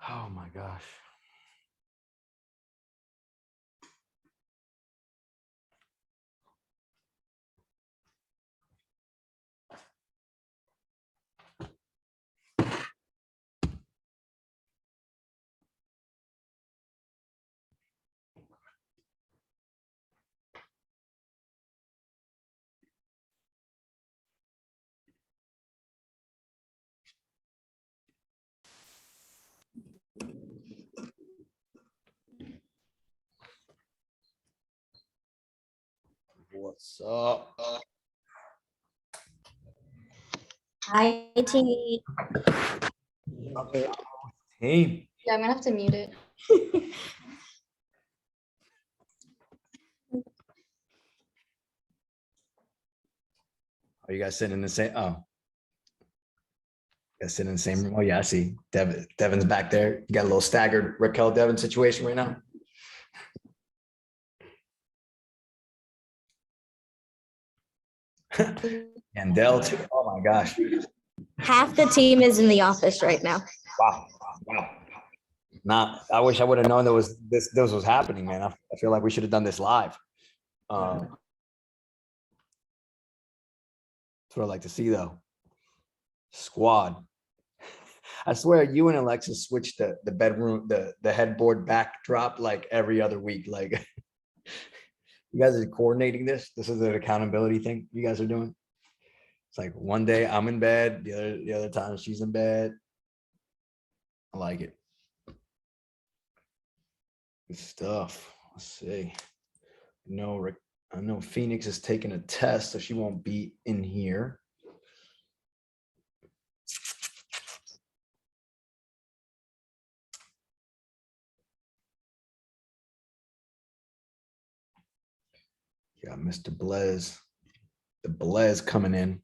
Oh my gosh. What's up? Hi, T. Hey. Yeah, I'm gonna have to mute it. Are you guys sitting in the same? Oh, you guys sitting in the same room. Oh yeah, I see. Devin's back there. You got a little staggered Raquel Devin situation right now. And Dell too. Oh my gosh. Half the team is in the office right now. Wow. Wow. I wish I would have known this was happening, man. I feel like we should have done this live. That's what I like to see though. Squad. I swear you and Alexis switched the bedroom, the headboard backdrop like every other week. Like you guys are coordinating this. This is an accountability thing you guys are doing. It's like one day I'm in bed, the other time she's in bed. I like it. Good stuff. Let's see. No, I know Phoenix is taking a test, so she won't be in here. Yeah, Mr. Blaze. The Blaze coming in.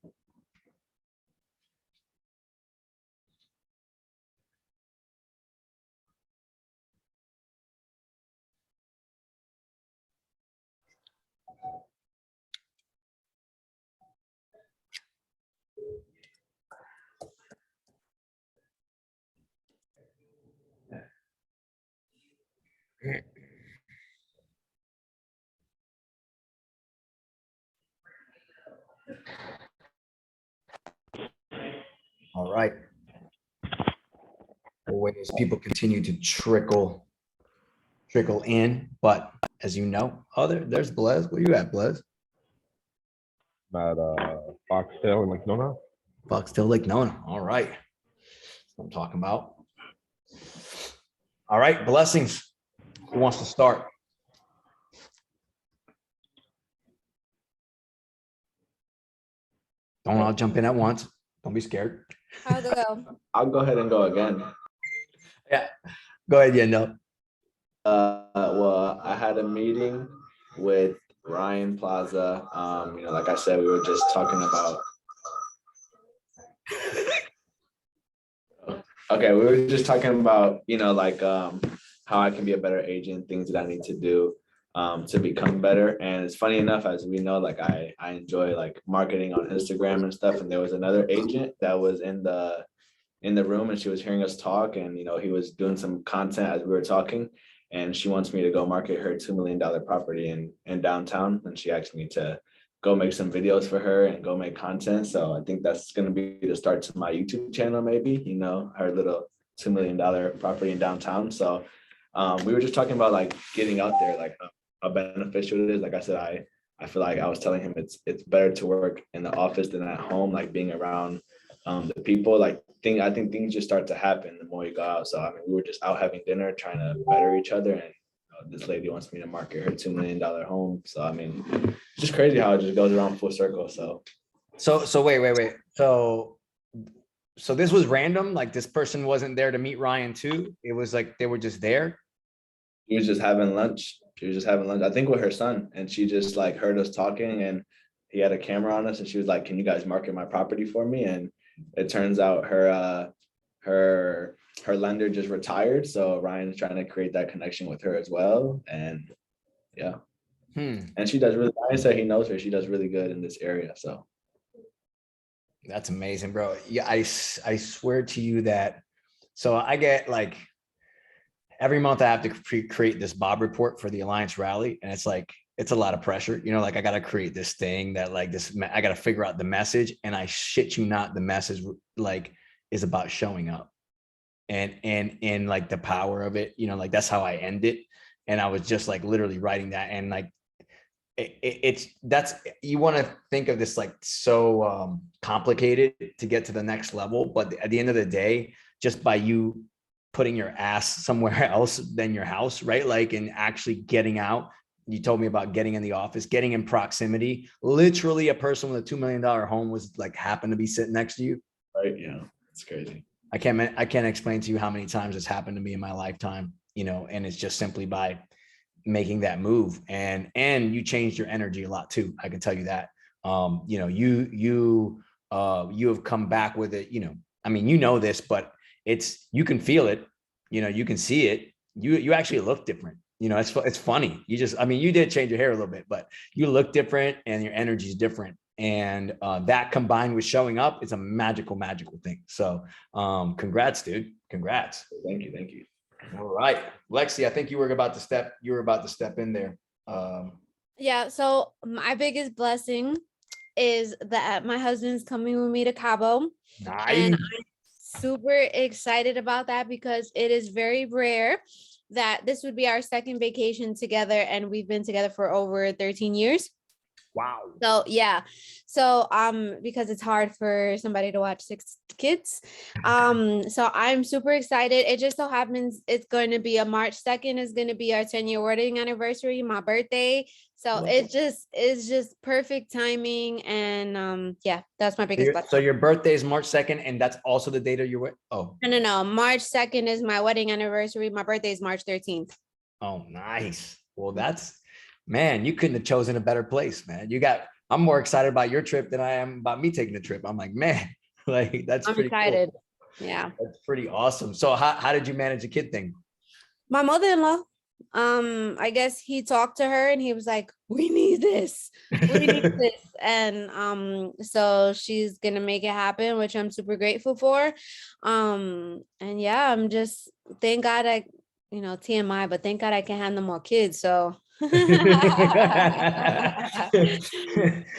All right. Always people continue to trickle in, but as you know, there's Blaze. Where you at, Blaze? At Foxtail in Lake Nona. Foxtail Lake Nona. All right. That's what I'm talking about. All right, blessings. Who wants to start? Don't all jump in at once. Don't be scared. I'll go. I'll go ahead and go again. Yeah. Go ahead, Yendo. Well, I had a meeting with Ryan Plaza. Like I said, we were just talking about. Okay, we were just talking about, how I can be a better agent, things that I need to do to become better. And it's funny enough, as we know, like I enjoy like marketing on Instagram and stuff. And there was another agent that was in the room, and she was hearing us talk, and he was doing some content as we were talking, and she wants me to go market her $2 million property in downtown, and she asked me to go make some videos for her and go make content. So I think that's going to be the start to my YouTube channel, maybe, her little $2 million property in downtown. So we were just talking about like getting out there, like how beneficial it is. Like I said, I feel like I was telling him it's better to work in the office than at home, like being around the people. I think things just start to happen the more you go out. So I mean, we were just out having dinner, trying to better each other, and this lady wants me to market her $2 million home. So I mean, it's just crazy how it just goes around full circle. So wait. So this was random. Like this person wasn't there to meet Ryan too. It was like they were just there. She was just having lunch. I think with her son, and she just like heard us talking, and he had a camera on us, and she was like, "Can you guys market my property for me?" And it turns out her lender just retired, so Ryan's trying to create that connection with her as well. And yeah, and she does really. Ryan said he knows her. She does really good in this area. So that's amazing, bro. Yeah, I swear to you that. So I get like every month I have to create this Bob report for the Alliance rally. And it's like, it's a lot of pressure, like I got to create this thing that like I got to figure out the message, and I shit you not, the message like is about showing up and like the power of it, like that's how I end it. And I was just like literally writing that. And like, that's, you want to think of this like so complicated to get to the next level. But at the end of the day, just by you putting your ass somewhere else than your house, right? Like, and actually getting out. You told me about getting in the office, getting in proximity. Literally a person with a $2 million home was like, happened to be sitting next to you. Right. Yeah. It's crazy. I can't explain to you how many times it's happened to me in my lifetime, and it's just simply by making that move. And you changed your energy a lot too. I can tell you that. You have come back with it, I mean, this, but you can feel it, you can see it. You actually look different. It's funny. You did change your hair a little bit, but you look different and your energy is different. And that combined with showing up, it's a magical thing. So congrats, dude. Congrats. Thank you. All right. Lexi, I think you were about to step in there. Yeah, so my biggest blessing is that my husband's coming with me to Cabo. Nice. And I'm super excited about that because it is very rare that this would be our second vacation together, and we've been together for over 13 years. Wow. So yeah. So because it's hard for somebody to watch 6 kids. So I'm super excited. It just so happens it's going to be March 2nd is going to be our 10-year wedding anniversary, my birthday. So it's just perfect timing. And yeah, that's my biggest blessing. So your birthday is March 2nd, and that's also the date of your wedding? Oh. No. March 2nd is my wedding anniversary. My birthday is March 13th. Oh, nice. Well, man, you couldn't have chosen a better place, man. I'm more excited about your trip than I am about me taking the trip. I'm like, man, like I'm pretty excited. Cool. Yeah. That's pretty awesome. So how did you manage the kid thing? My mother-in-law, I guess he talked to her and he was like, we need this. And so she's gonna make it happen, which I'm super grateful for. And yeah, I'm just, thank God TMI, but thank God I can handle more kids. So they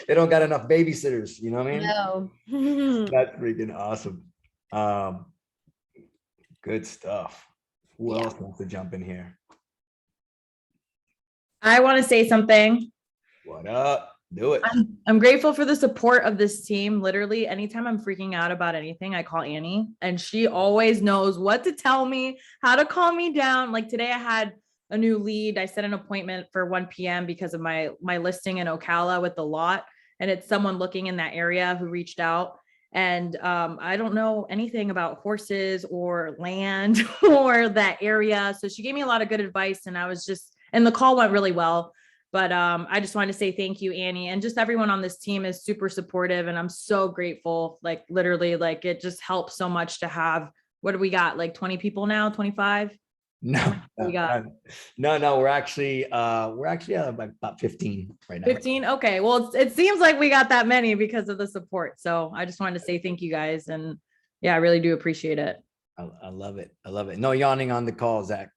don't got enough babysitters, you know what I mean? No. That's freaking awesome. Good stuff. Who else wants to jump in here? I want to say something. What up? Do it. I'm grateful for the support of this team. Literally, anytime I'm freaking out about anything, I call Annie, and she always knows what to tell me, how to calm me down. Like today, I had a new lead. I set an appointment for 1 p.m. because of my listing in Ocala with the lot, and it's someone looking in that area who reached out. And I don't know anything about horses or land or that area, so she gave me a lot of good advice, and the call went really well. But I just wanted to say thank you, Annie, and just everyone on this team is super supportive, and I'm so grateful. Like literally, like it just helps so much to have. What do we got? Like 20 people now? 25? No, we're actually about 15 right now. 15. Okay. Well, it seems like we got that many because of the support. So I just wanted to say thank you guys. And yeah, I really do appreciate it. I love it. No yawning on the call, Zach.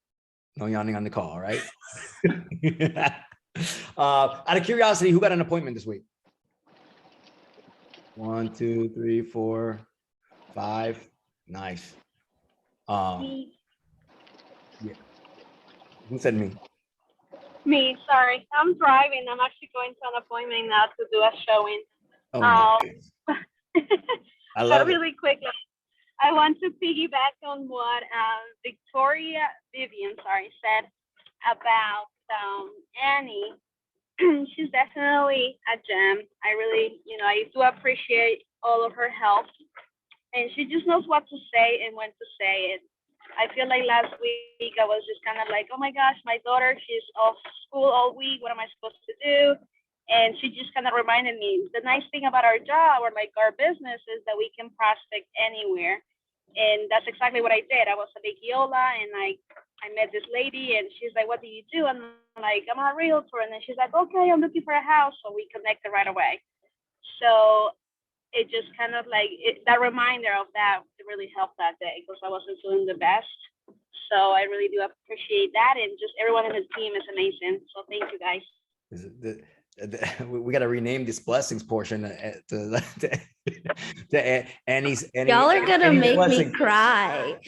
No yawning on the call. All right. Out of curiosity, who got an appointment this week? 1, 2, 3, 4, 5. Nice. Yeah. Who said me? Me, sorry. I'm driving. I'm actually going to an appointment now to do a showing. Oh, nice. I love it. Really quickly, I want to piggyback on what Vivian said about Annie. She's definitely a gem. I really, I do appreciate all of her help. And she just knows what to say and when to say it. I feel like last week I was just kind of like, oh my gosh, my daughter, she's off school all week. What am I supposed to do? And she just kind of reminded me, the nice thing about our job or like our business is that we can prospect anywhere. And that's exactly what I did. I was at Lake Eola and I met this lady and she's like, what do you do? And I'm like, I'm a realtor. And then she's like, okay, I'm looking for a house. So we connected right away. So it just kind of like that reminder of that really helped that day because I wasn't feeling the best. So I really do appreciate that, and just everyone in his team is amazing. So thank you guys. Is it we got to rename this blessings portion to Annie's. Y'all are gonna Annie's make me blessing. cry.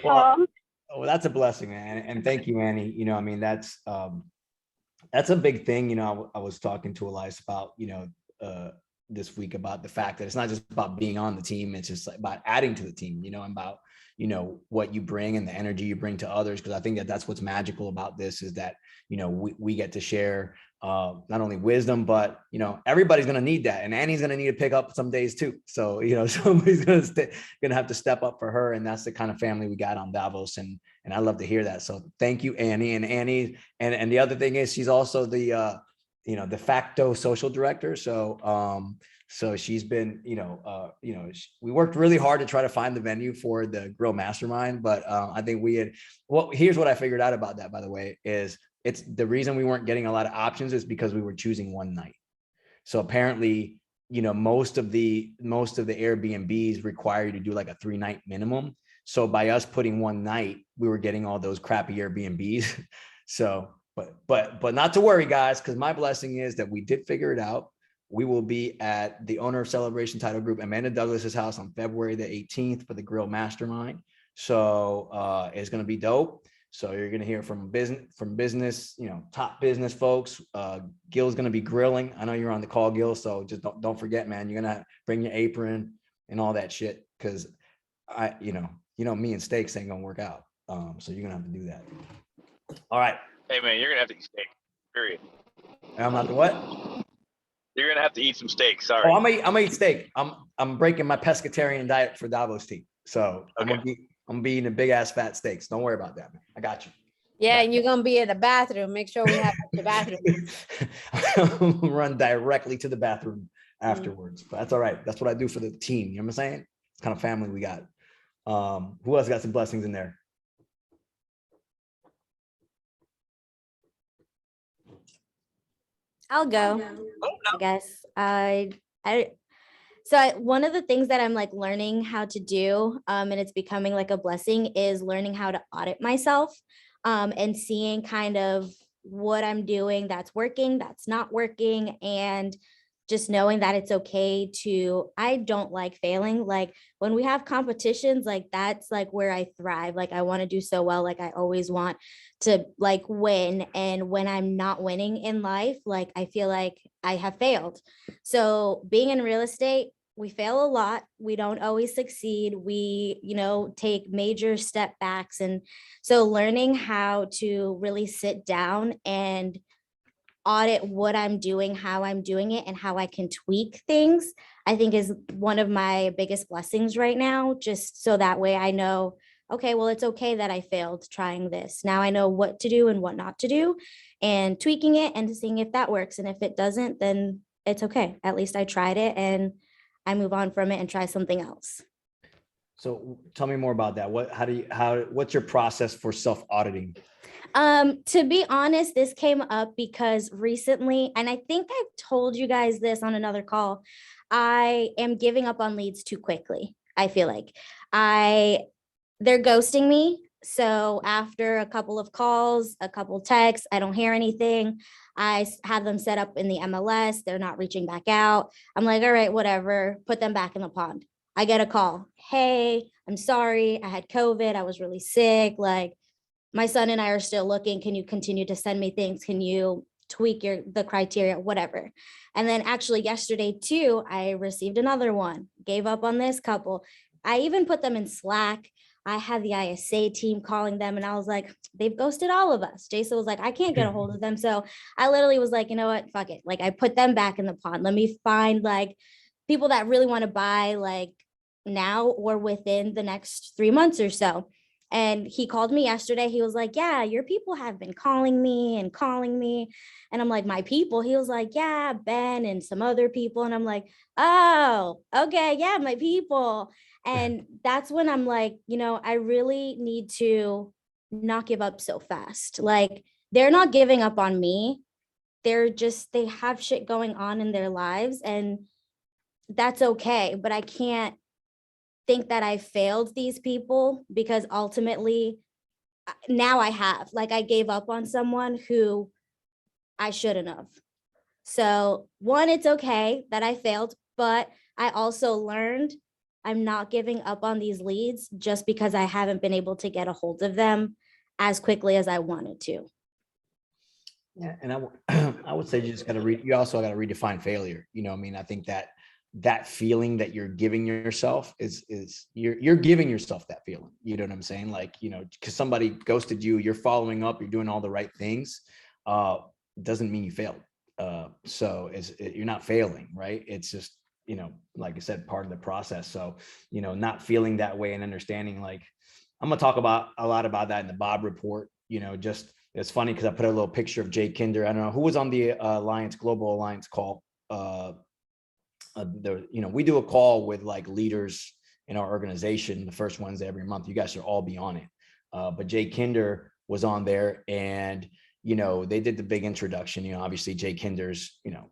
Well, Um, that's a blessing, man. And thank you, Annie. I mean, that's a big thing. I was talking to Elias about, this week about the fact that it's not just about being on the team. It's just about adding to the team, and about, what you bring and the energy you bring to others. Cause I think that that's what's magical about this is that, we get to share not only wisdom, but, everybody's going to need that. And Annie's going to need to pick up some days too. So, somebody's going to have to step up for her. And that's the kind of family we got on Davos. And I love to hear that. So thank you, Annie. And Annie, and the other thing is she's also the, de facto social director. So she's been, we worked really hard to try to find the venue for the Grill Mastermind, but I think here's what I figured out about that, by the way, is it's the reason we weren't getting a lot of options is because we were choosing one night. So apparently, most of the Airbnbs require you to do like a 3-night minimum. So by us putting one night, we were getting all those crappy Airbnbs. So, but not to worry, guys, because my blessing is that we did figure it out. We will be at the owner of Celebration Title Group, Amanda Douglas's house on February the 18th for the Grill Mastermind. So it's going to be dope. So you're going to hear from business, top business folks. Gil's going to be grilling. I know you're on the call, Gil. So just don't forget, man, you're going to bring your apron and all that shit. Cause me and steaks ain't going to work out. So you're going to have to do that. All right. Hey man, you're gonna have to eat steak. Period. I'm not the what? You're gonna have to eat some steak. Sorry. Oh, I'm gonna eat steak. I'm breaking my pescatarian diet for Davos team. So okay. I'm gonna be eating big ass fat steaks. Don't worry about that, man. I got you. Yeah, and you're gonna be in the bathroom. Make sure we have the bathroom. I'm gonna run directly to the bathroom afterwards. But that's all right. That's what I do for the team. You know what I'm saying? It's kind of family we got. Who else got some blessings in there? I'll go, I guess. One of the things that I'm like learning how to do, and it's becoming like a blessing, is learning how to audit myself, and seeing kind of what I'm doing that's working, that's not working, and just knowing that it's okay I don't like failing. Like when we have competitions, like that's like where I thrive. Like I want to do so well. Like I always want to like win. And when I'm not winning in life, like I feel like I have failed. So being in real estate, we fail a lot. We don't always succeed. We, take major step backs. And so learning how to really sit down and audit what I'm doing, how I'm doing it, and how I can tweak things, I think is one of my biggest blessings right now, just so that way I know, okay, well, it's okay that I failed trying this. Now I know what to do and what not to do, and tweaking it and seeing if that works. And if it doesn't, then it's okay. At least I tried it and I move on from it and try something else. So tell me more about that. What's your process for self-auditing? To be honest, this came up because recently, and I think I've told you guys this on another call, I am giving up on leads too quickly. I feel like they're ghosting me. So after a couple of calls, a couple texts, I don't hear anything. I have them set up in the MLS. They're not reaching back out. I'm like, all right, whatever, put them back in the pond. I get a call. Hey, I'm sorry. I had COVID. I was really sick. Like, my son and I are still looking. Can you continue to send me things? Can you tweak the criteria, whatever? And then actually yesterday too, I received another one, gave up on this couple. I even put them in Slack. I had the ISA team calling them and I was like, they've ghosted all of us. Jason was like, I can't get a hold of them. So I literally was like, you know what, fuck it. Like I put them back in the pond. Let me find like people that really want to buy like now or within the next 3 months or so. And he called me yesterday. He was like, yeah, your people have been calling me. And I'm like, my people? He was like, yeah, Ben and some other people. And I'm like, oh, okay. Yeah, my people. And that's when I'm like, I really need to not give up so fast. Like they're not giving up on me. They have shit going on in their lives and that's okay. But I can't think that I failed these people, because ultimately now I have, like, I gave up on someone who I shouldn't have. So one, it's okay that I failed, but I also learned I'm not giving up on these leads just because I haven't been able to get a hold of them as quickly as I wanted to. Yeah, and I would say you just got to you also got to redefine failure. You know, I mean, I think that that feeling that you're giving yourself is you're giving yourself that feeling. You know what I'm saying? Like, you know, because somebody ghosted you, you're following up, you're doing all the right things. Doesn't mean you failed. So you're not failing, right? It's just, you know, like I said, part of the process. So, you know, not feeling that way and understanding, like, I'm gonna talk about a lot about that in the Bob report. You know, just it's funny because I put a little picture of Jay Kinder. I don't know who was on the Global Alliance call. You know, we do a call with like leaders in our organization the first Wednesday every month. You guys should all be on it. But Jay Kinder was on there, and you know, they did the big introduction. You know, obviously Jay Kinder's, you know,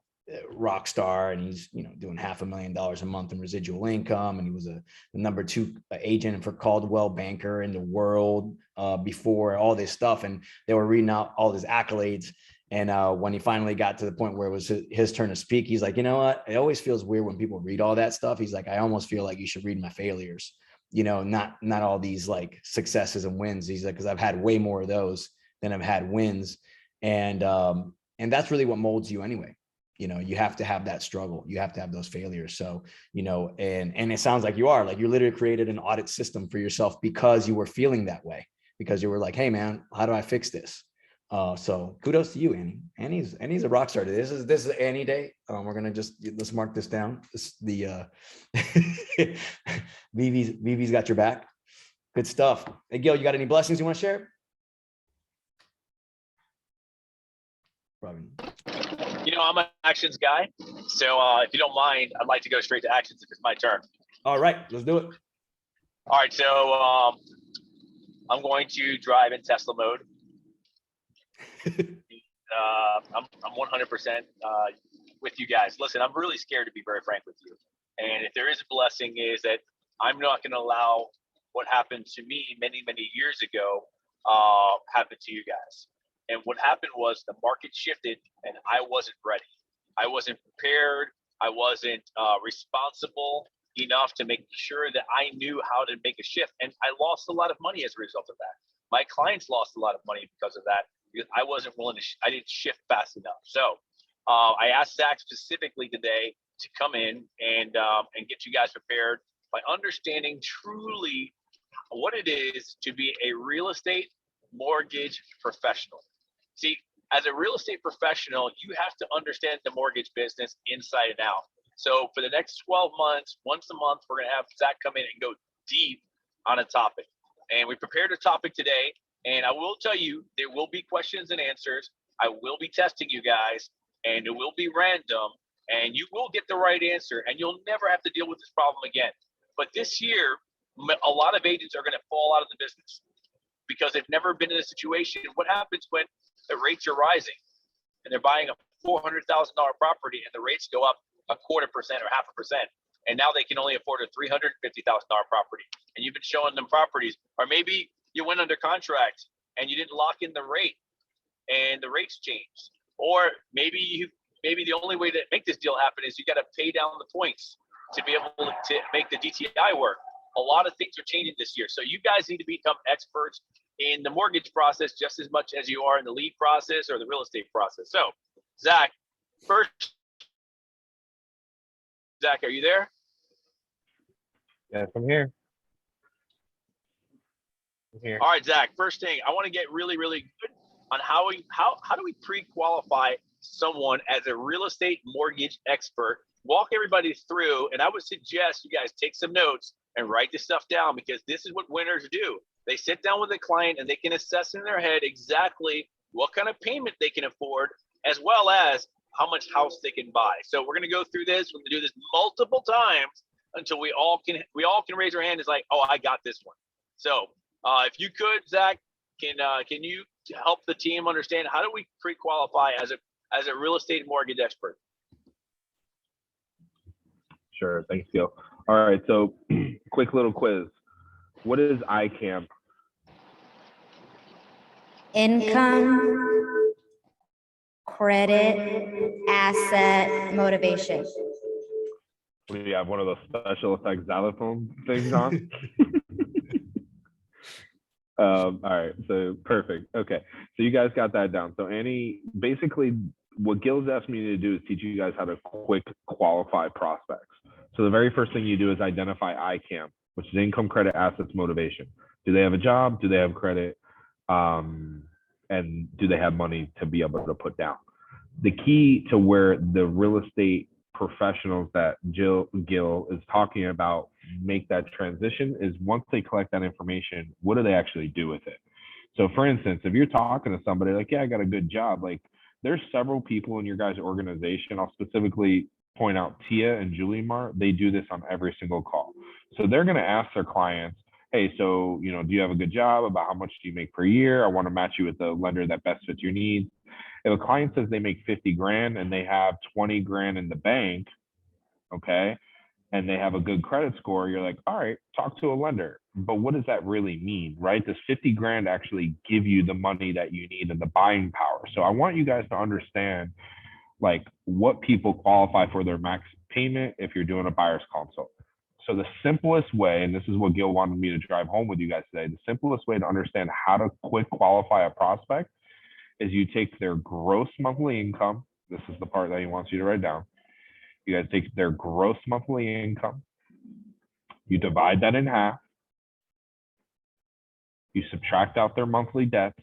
rock star, and he's, you know, doing $500,000 a month in residual income, and he was the number 2 agent for Caldwell Banker in the world before all this stuff, and they were reading out all his accolades. And when he finally got to the point where it was his turn to speak, he's like, you know what, it always feels weird when people read all that stuff. He's like, I almost feel like you should read my failures, you know, not all these like successes and wins. He's like, because I've had way more of those than I've had wins. And that's really what molds you anyway. You know, you have to have that struggle. You have to have those failures. So, you know, and it sounds like you are, like, you literally created an audit system for yourself because you were feeling that way, because you were like, hey man, how do I fix this? So kudos to you, Annie. Annie's a rock star. This is Annie Day. We're gonna let's mark this down. This Vivi's got your back. Good stuff. Hey Gil, you got any blessings you want to share? Probably. You know, I'm an actions guy. So if you don't mind, I'd like to go straight to actions if it's my turn. All right, let's do it. All right. So I'm going to drive in Tesla mode. I'm 100% with you guys. Listen, I'm really scared, to be very frank with you. And if there is a blessing, is that I'm not going to allow what happened to me many, many years ago happen to you guys. And what happened was the market shifted and I wasn't ready. I wasn't prepared. I wasn't responsible enough to make sure that I knew how to make a shift. And I lost a lot of money as a result of that. My clients lost a lot of money because of that, because I wasn't willing to, I didn't shift fast enough. So I asked Zach specifically today to come in and get you guys prepared by understanding truly what it is to be a real estate mortgage professional. See, as a real estate professional, you have to understand the mortgage business inside and out. So for the next 12 months, once a month, we're going to have Zach come in and go deep on a topic. And we prepared a topic today. And I will tell you, there will be questions and answers. I will be testing you guys, and it will be random, and you will get the right answer, and you'll never have to deal with this problem again. But this year, a lot of agents are going to fall out of the business because they've never been in a situation. What happens when the rates are rising and they're buying a $400,000 property and the rates go up 0.25% or 0.5%, and now they can only afford a $350,000 property, and you've been showing them properties, or maybe you went under contract and you didn't lock in the rate and the rates changed, or maybe the only way to make this deal happen is you got to pay down the points to be able to make the DTI work. A lot of things are changing this year, so you guys need to become experts in the mortgage process just as much as you are in the lead process or the real estate process. So Zach, Zach, are you there? Yes, I'm here. Here. All right, Zach, first thing, I want to get really, really good on how do we pre-qualify someone as a real estate mortgage expert. Walk everybody through, and I would suggest you guys take some notes and write this stuff down, because this is what winners do. They sit down with a client and they can assess in their head exactly what kind of payment they can afford, as well as how much house they can buy. So we're going to go through this. We're going to do this multiple times until we all can raise our hand. It's like, oh, I got this one. So if you could, Zach, can you help the team understand how do we pre-qualify as a real estate mortgage expert? Sure, thanks, Gil. All right, so quick little quiz. What is ICAM? Income, credit, asset, motivation. What do you have? One of those special effects xylophone things on? All right, so perfect. Okay, so you guys got that down. So Annie, basically what Gil's asked me to do is teach you guys how to quick qualify prospects. So the very first thing you do is identify ICAM, which is income, credit, assets, motivation. Do they have a job? Do they have credit? And do they have money to be able to put down? The key to where the real estate professionals that Gil is talking about make that transition is once they collect that information, what do they actually do with it? So for instance, if you're talking to somebody like, yeah, I got a good job, like there's several people in your guys' organization. I'll specifically point out Tia and Julie Mar. They do this on every single call. So they're going to ask their clients, hey, so, you know, do you have a good job? About how much do you make per year? I want to match you with the lender that best fits your needs. If a client says they make 50 grand and they have 20 grand in the bank, okay, and they have a good credit score, you're like, all right, talk to a lender. But what does that really mean, right? Does 50 grand actually give you the money that you need and the buying power? So I want you guys to understand like what people qualify for their max payment if you're doing a buyer's consult. So the simplest way, and this is what Gil wanted me to drive home with you guys today, the simplest way to understand how to quick qualify a prospect is you take their gross monthly income. This is the part that he wants you to write down. You guys take their gross monthly income. You divide that in half. You subtract out their monthly debts.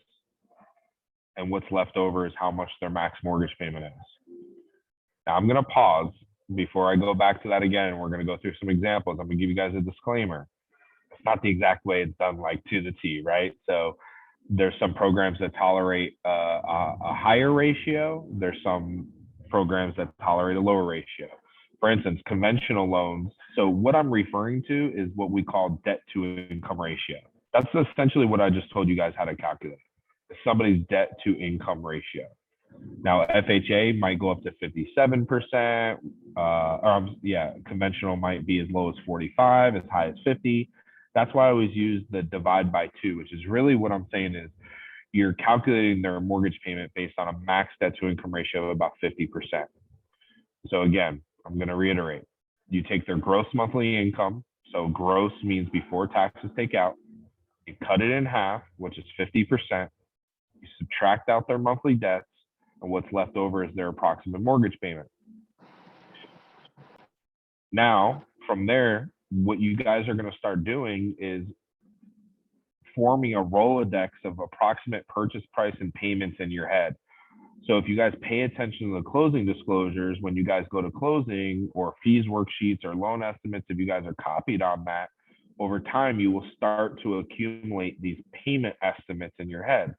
And what's left over is how much their max mortgage payment is. Now I'm going to pause before I go back to that again. We're going to go through some examples. I'm going to give you guys a disclaimer. It's not the exact way it's done, like to the T, right? So there's some programs that tolerate a higher ratio. There's some programs that tolerate a lower ratio. For instance, conventional loans. So what I'm referring to is what we call debt to income ratio. That's essentially what I just told you guys how to calculate. Somebody's debt to income ratio. Now, FHA might go up to 57%. Conventional might be as low as 45, as high as 50. That's why I always use the divide by 2, which is really what I'm saying is you're calculating their mortgage payment based on a max debt to income ratio of about 50%. So again, I'm going to reiterate. You take their gross monthly income. So gross means before taxes take out. You cut it in half, which is 50%. You subtract out their monthly debts, and what's left over is their approximate mortgage payment. Now, from there, what you guys are going to start doing is forming a Rolodex of approximate purchase price and payments in your head. So if you guys pay attention to the closing disclosures, when you guys go to closing or fees worksheets or loan estimates, if you guys are copied on that, over time, you will start to accumulate these payment estimates in your head.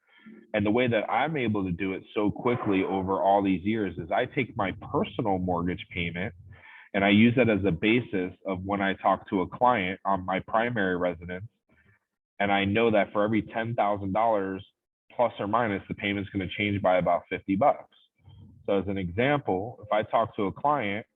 And the way that I'm able to do it so quickly over all these years is I take my personal mortgage payment and I use that as a basis of when I talk to a client on my primary residence. And I know that for every $10,000 plus or minus, the payment's going to change by about 50 bucks. So as an example, if I talk to a client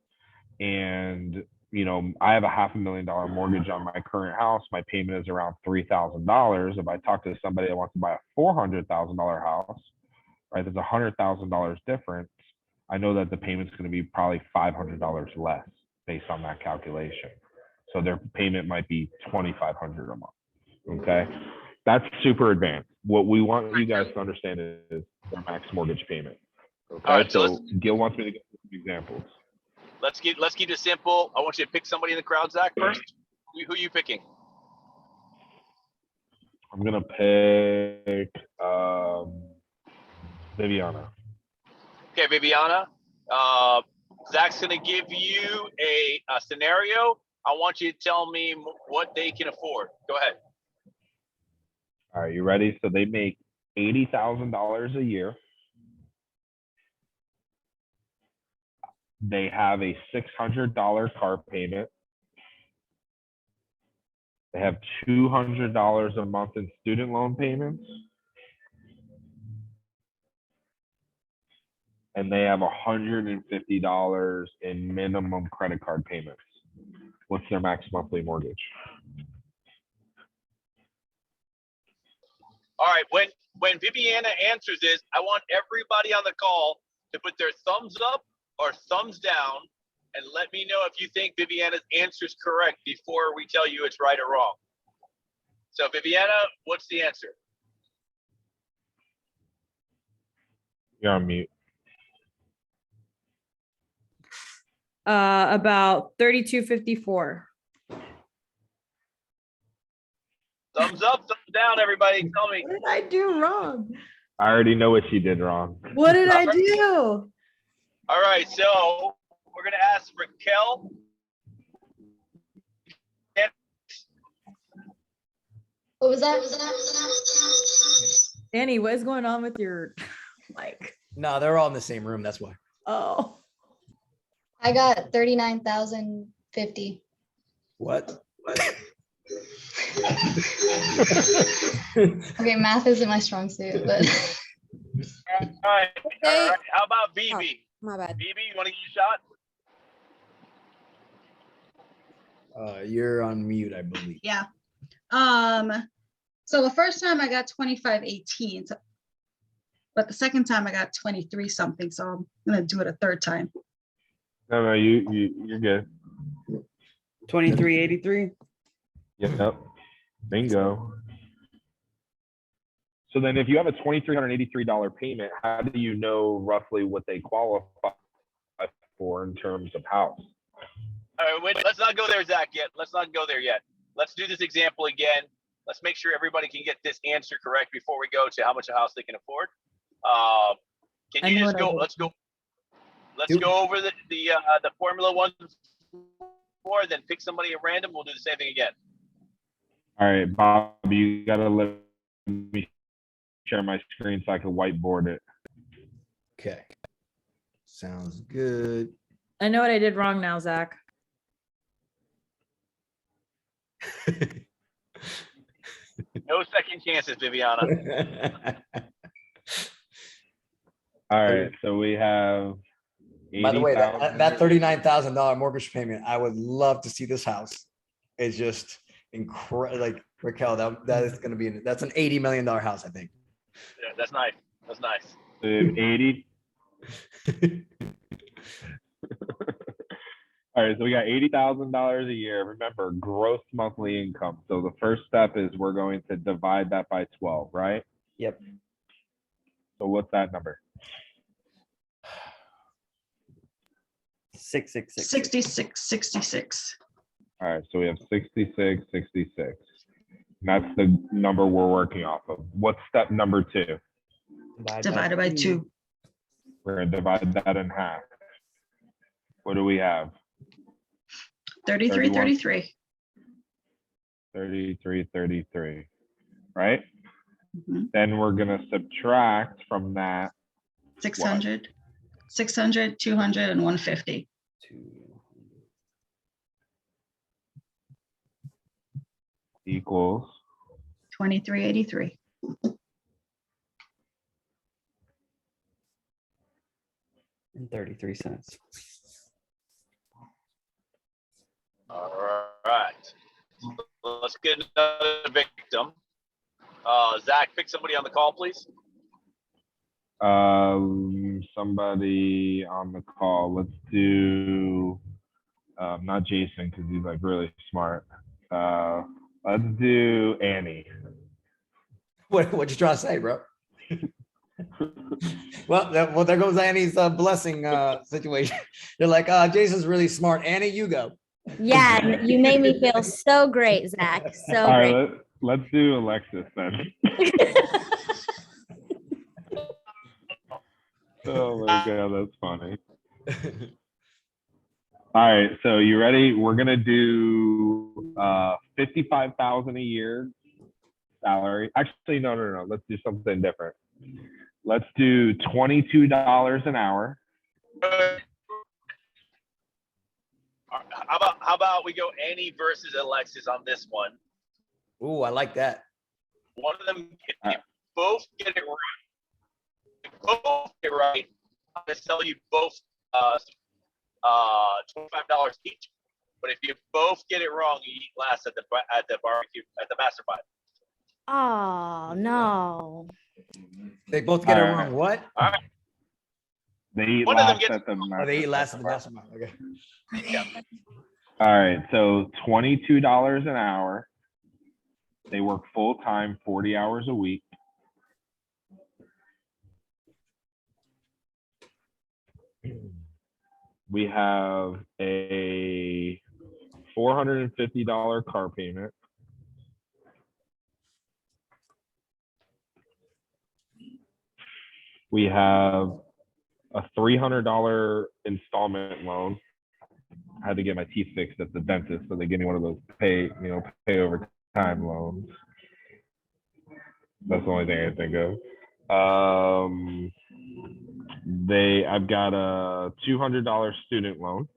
and you know, I have a $500,000 mortgage on my current house. My payment is around $3,000. If I talk to somebody that wants to buy a $400,000 house, right, there's $100,000 difference. I know that the payment's going to be probably $500 less based on that calculation. So their payment might be $2,500 a month. Okay, that's super advanced. What we want you guys to understand is their max mortgage payment. Okay, all right, so Gil wants me to give some examples. Let's keep it simple. I want you to pick somebody in the crowd, Zach, first. Who are you picking? I'm gonna pick Viviana. Okay, Viviana. Zach's gonna give you a scenario. I want you to tell me what they can afford. Go ahead. All right, you ready? So they make $80,000 a year. They have a $600 car payment. They have $200 a month in student loan payments. And they have $150 in minimum credit card payments. What's their max monthly mortgage? All right, when Viviana answers this, I want everybody on the call to put their thumbs up or thumbs down and let me know if you think Viviana's answer is correct before we tell you it's right or wrong. So Viviana, what's the answer? You're on mute. About 3254. Thumbs up, thumbs down, everybody. Tell me. What did I do wrong? I already know what she did wrong. What did I do? All right, so we're gonna ask Raquel. What was that? Annie, what is going on with your mic? No, they're all in the same room. That's why. Oh, I got 39,050. What? Okay, math isn't my strong suit, but All right. How about BB? My bad. BB, you want to get a shot? You're on mute, I believe. Yeah. So the first time I got 2518, but the second time I got 23 something. So I'm gonna do it a third time. No, you're good. 2383. Yep. Bingo. So then if you have a $2,383 payment, how do you know roughly what they qualify for in terms of house? All right, wait, let's not go there, Zach, yet. Let's not go there yet. Let's do this example again. Let's make sure everybody can get this answer correct before we go to how much a house they can afford. Can you just go, let's go over the formula once more, then pick somebody at random. We'll do the same thing again. All right, Bob, you gotta let me share my screen so I can whiteboard it. Okay. Sounds good. I know what I did wrong now, Zach. No second chances, Viviana. All right, so we have. By the way, that $80,000. $39,000 mortgage payment, I would love to see this house. It's just incredible. Like Raquel, that is going to be, that's an $80 million house, I think. Yeah, that's nice. That's nice. 80. All right, so we got $80,000 a year. Remember, gross monthly income. So the first step is we're going to divide that by 12, right? Yep. So what's that number? 666. 66. All right, so we have 66. And that's the number we're working off of. What's step number 2? Divided by 2. We're gonna divide that in half. What do we have? 3333. 33, right? Mhm. Then we're gonna subtract from that 600, 600, 200, and 150. equals 2383. And 33 cents. All right. Let's get another victim. Zach, pick somebody on the call, please. somebody on the call. Let's do not Jason because he's like really smart. Let's do Annie. What you trying to say, bro? Well, there goes Annie's blessing situation. They're like, Jason's really smart. Annie, you go. Yeah, you made me feel so great, Zach. So All great. right, let's do Alexis then. Oh my God, that's funny. All right, so you ready? We're gonna do 55,000 a year salary. Actually, no. Let's do something different. Let's do $22 an hour. How about we go Annie versus Alexis on this one? Ooh, I like that. One of them, if you both get it right, I'm gonna sell you both $25 each. But if you both get it wrong, you eat last at the barbecue at the master pot. Oh, no. They both get it Alright. wrong. What? All right. They eat One of them last gets at the. Oh, they eat master last at the bar. mastermind. Okay. Yeah. All right, so $22 an hour. They work full time, 40 hours a week. We have a $450 car payment. We have a $300 installment loan. I had to get my teeth fixed at the dentist, so they give me one of those pay over time loans. That's the only thing I can think of. I've got a $200 student loan,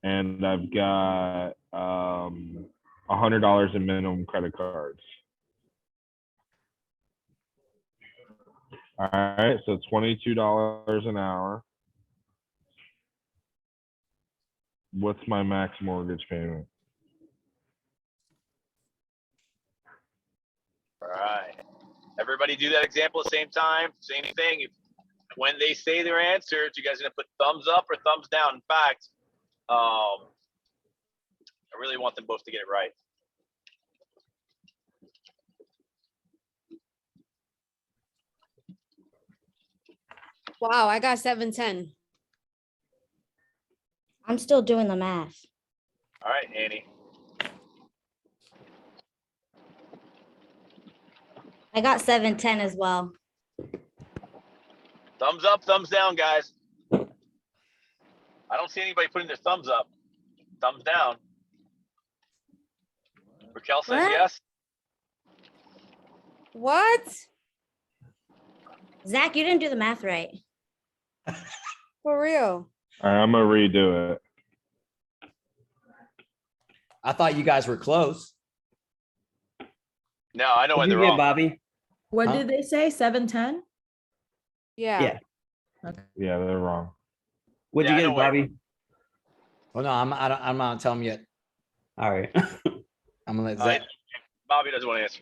and I've got $100 in minimum credit cards. All right, so $22 an hour. What's my max mortgage payment? All right. Everybody do that example at the same time. Same thing. When they say their answers, you guys are gonna put thumbs up or thumbs down. In fact, I really want them both to get it right. Wow, I got 710. I'm still doing the math. All right, Annie. I got 710 as well. Thumbs up, thumbs down, guys. I don't see anybody putting their thumbs up. Thumbs down. Raquel says What? yes. What? Zach, you didn't do the math right. For real? All right, I'm gonna redo it. I thought you guys were close. No, I know when What'd they're you get, wrong. Bobby? What Huh? did they say? 710? Yeah. Yeah. Yeah, they're wrong. What'd Yeah, I you know get, where- Bobby? Well, no, I'm not telling them yet. All right. I'm gonna let All right. Zach. Bobby doesn't want to answer.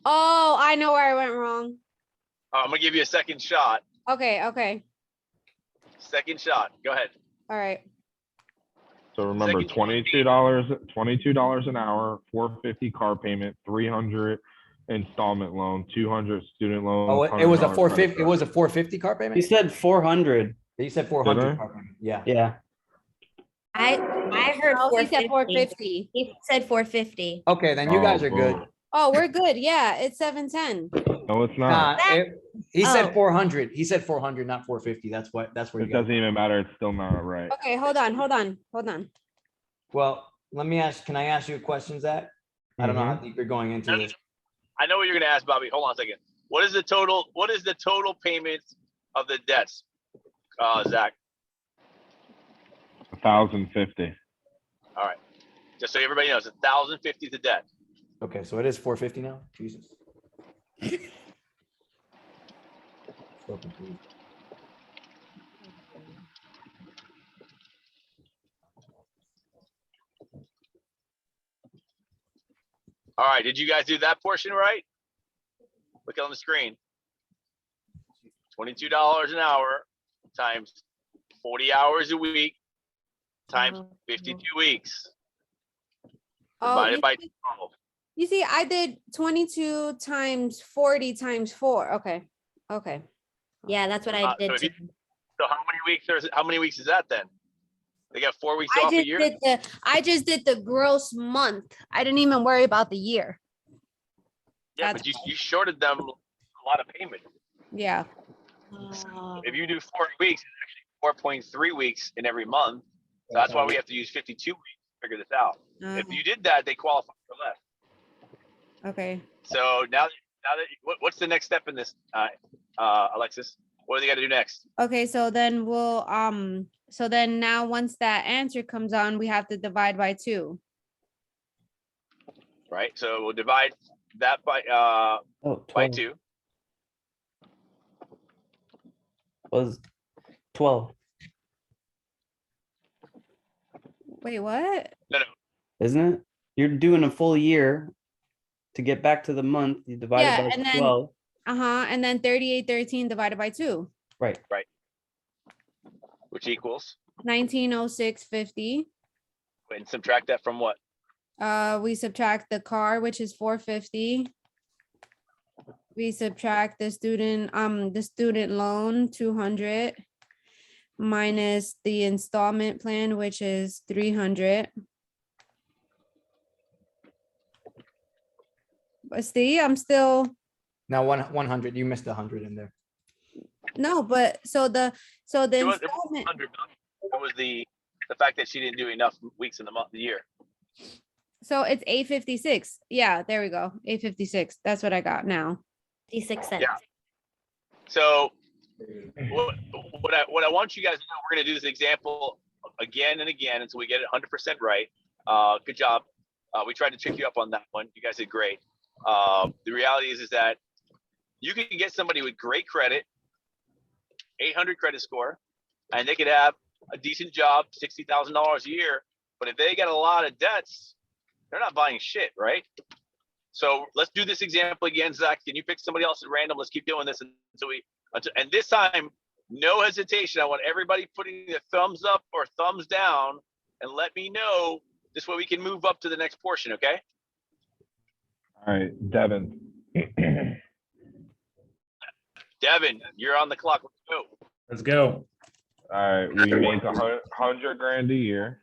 Oh, I know where I went wrong. I'm gonna give you a second shot. Okay, okay. Second shot. Go ahead. All right. So remember, Second- $22 an hour, $450 car payment, $300 installment loan, $200 student loan. Oh, it was a $100 450. credit It was a 450 car payment. He said 400. You said 400 I? car payment. Yeah. Yeah. I heard No, he said 450. 450. He said 450. Okay, then you guys are good. boom. Oh, we're good. Yeah, it's 710. No, it's Nah, not. he said Oh. 400. He said 400, not 450. That's where you It got. doesn't even matter. It's still not right. Okay, hold on. Well, let me ask. Can I ask you a question, Zach? I don't know how deep you're going into this. I know what you're gonna ask, Bobby. Hold on a second. What is the total payment of the debts, Zach? 1,050. All right. Just so everybody knows, 1,050 is the debt. Okay, so it is 450 now. Jesus. So confused. All right. Did you guys do that portion right? Look on the screen. $22 an hour times 40 hours a week times 52 weeks Oh, divided by 12. you see, I did 22 times 40 times 4. Okay. Okay. Yeah, that's what I did so if too. So how many weeks is that then? They got 4 weeks I off a just year? did the gross month. I didn't even worry about the year. Yeah, but you shorted them a lot of payment. Yeah. If you do 4 weeks, it's actually 4.3 weeks in every month. So that's why we have to use 52 weeks to figure this out. If you did that, they qualify for less. Okay. So now that what's the next step in this, Alexis? What do they got to do next? Okay, so then so then now once that answer comes on, we have to divide by 2. Right. So we'll divide that by Oh, by 12 2. was 12. Wait, what? No, no. Isn't it? You're doing a full year to get back to the month. You divide Yeah, it by and then 12. and then 3813 divided by 2. Right. Which equals, 1906.50. and subtract that from what? We subtract the car, which is 450. We subtract the student loan 200 minus the installment plan, which is 300. But see, I'm still Now 100, you missed 100 in there. no, but so the It was installment. 100 million. It was the fact that she didn't do enough weeks in the year. So it's 856. Yeah, there we go. 856. That's what I got now. 56 cents. Yeah. So what I want you guys to know, we're going to do this example again and again until we get it 100% right. Good job. We tried to trick you up on that one. You guys did great. The reality is that you can get somebody with great credit, 800 credit score, and they could have a decent job, $60,000 a year. But if they got a lot of debts, they're not buying shit, right? So let's do this example again, Zach. Can you pick somebody else at random? Let's keep doing this and this time, no hesitation. I want everybody putting their thumbs up or thumbs down and let me know. This way we can move up to the next portion, okay? All right, Devin. Devin, you're on the clock. Let's go. Let's go. All right, we make 100 grand a year.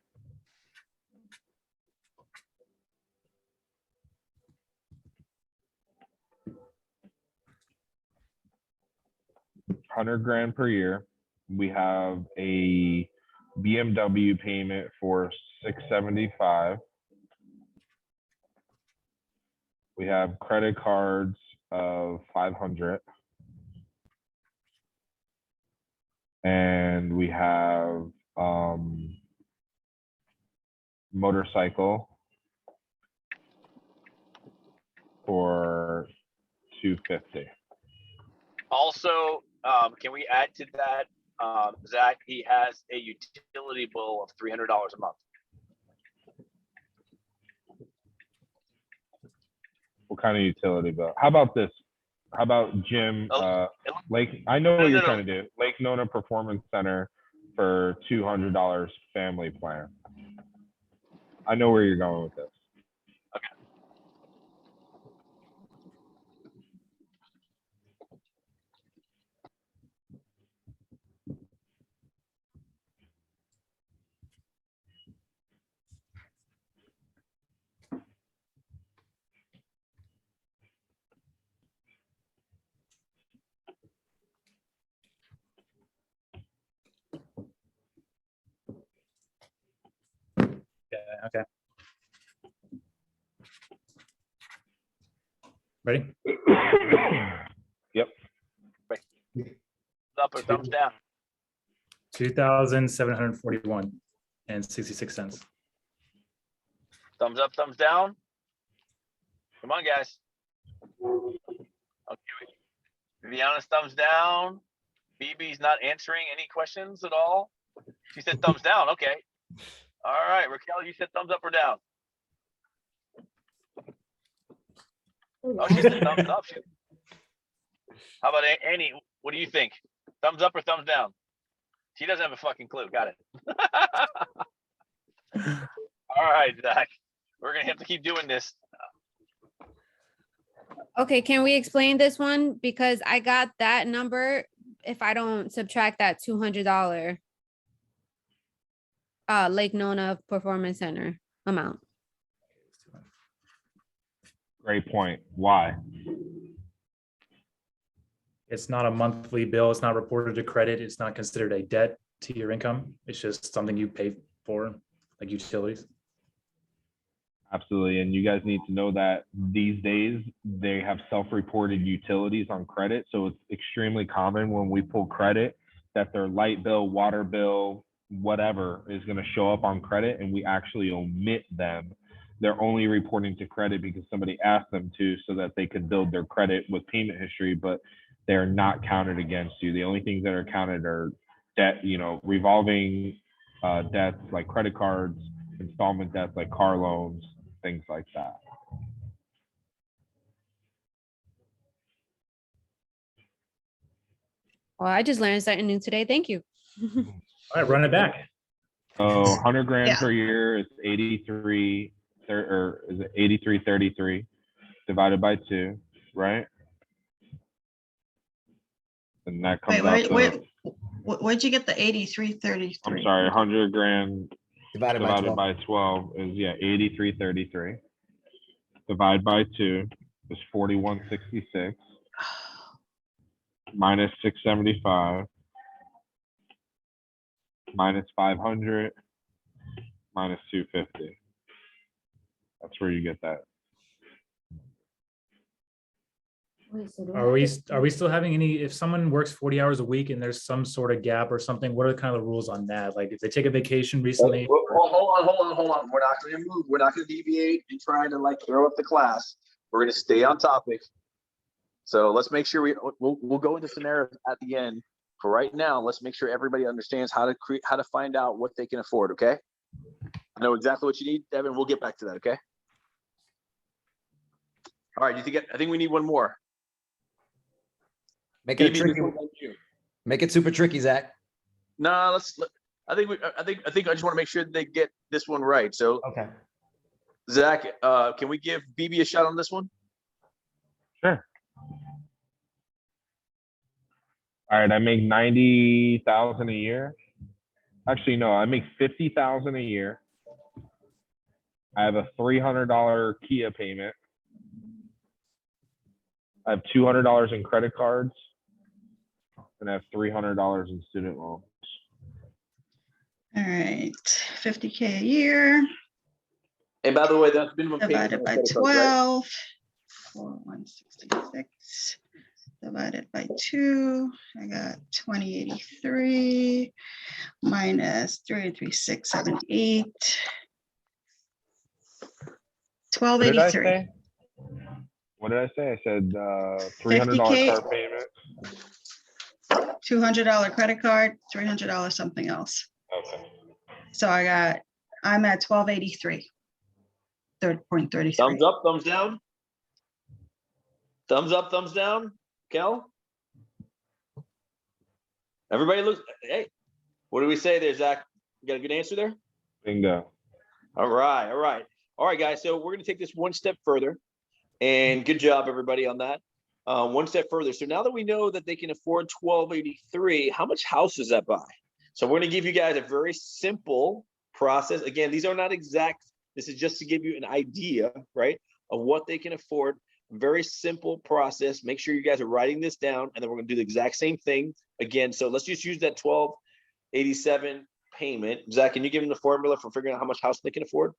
$100 grand per year. We have a BMW payment for $675. We have credit cards of $500. And we have motorcycle for $250. Also, can we add to that, Zach? He has a utility bill of $300 a month. What kind of utility bill? How about this? How about Jim? Lake, I know what you're trying to do. Lake Nona Performance Center for $200 family plan. I know where you're going with this. Yeah, okay. Ready? Yep. Up or thumbs down? 2,741 and 66 cents. Thumbs up, thumbs down. Come on, guys. Okay. Viviana's thumbs down. BB's not answering any questions at all. She said thumbs down. Okay. All right, Raquel, you said thumbs up or down? Oh, she said thumbs up. How about Annie? What do you think? Thumbs up or thumbs down? She doesn't have a fucking clue. Got it. All right, Zach. We're gonna have to keep doing this. Okay, can we explain this one? Because I got that number if I don't subtract that $200 Lake Nona Performance Center amount. Great point. Why? It's not a monthly bill. It's not reported to credit. It's not considered a debt to your income. It's just something you pay for, like utilities. Absolutely. And you guys need to know that these days they have self-reported utilities on credit. So it's extremely common when we pull credit that their light bill, water bill, whatever is going to show up on credit, and we actually omit them. They're only reporting to credit because somebody asked them to, so that they could build their credit with payment history, but they're not counted against you. The only things that are counted are debt, revolving debts like credit cards, installment debts like car loans, things like that. Well, I just learned something new today. Thank you. All right, run it back. So 100 grand Yeah. per year is 83, or is it 83.33 divided by 2, right? And that comes Wait, out wait, to, where'd you get the 83.33? I'm sorry, 100 grand Divided by divided 12. by 12 is, yeah, 83.33. Divide by 2 is 41.66 minus 675 minus 500 minus 250. That's where you get that. Are we still having any, if someone works 40 hours a week and there's some sort of gap or something, what are kind of the rules on that? Like if they take a vacation recently? Hold on. We're not going to move. We're not going to deviate and try to like throw up the class. We're going to stay on topic. So let's make sure we'll go into scenarios at the end. For right now, let's make sure everybody understands how to find out what they can afford. Okay. I know exactly what you need, Devin. We'll get back to that. Okay. All right. I think we need one more. Make it a BB, tricky. this one's on you. Make it super tricky, Zach. No, I think I just want to make sure that they get this one right. So Okay. Zach, can we give BB a shot on this one? Sure. All right, I make 90,000 a year. Actually, no, I make 50,000 a year. I have a $300 Kia payment. I have $200 in credit cards, and I have $300 in student loans. All right, 50K a year And by the way, that's minimum payment. divided by on credit cards, right? 12, 4166 divided by 2. I got 2083 minus 33678. What did I 1283. say? What did I say? I said $300 car payment. $200 credit card, $300 something else. Okay. So I'm at 1283. 3.33. Thumbs up, thumbs down. Thumbs up, thumbs down. Kel? Everybody looks, hey, what do we say there, Zach? You got a good answer there? Bingo. All right, guys. So we're going to take this one step further, and good job, everybody, on that. One step further. So now that we know that they can afford 1283, how much house does that buy? So we're going to give you guys a very simple process. Again, these are not exact. This is just to give you an idea, right, of what they can afford. Very simple process. Make sure you guys are writing this down, and then we're going to do the exact same thing again. So let's just use that 1287 payment. Zach, can you give them the formula for figuring out how much house they can afford?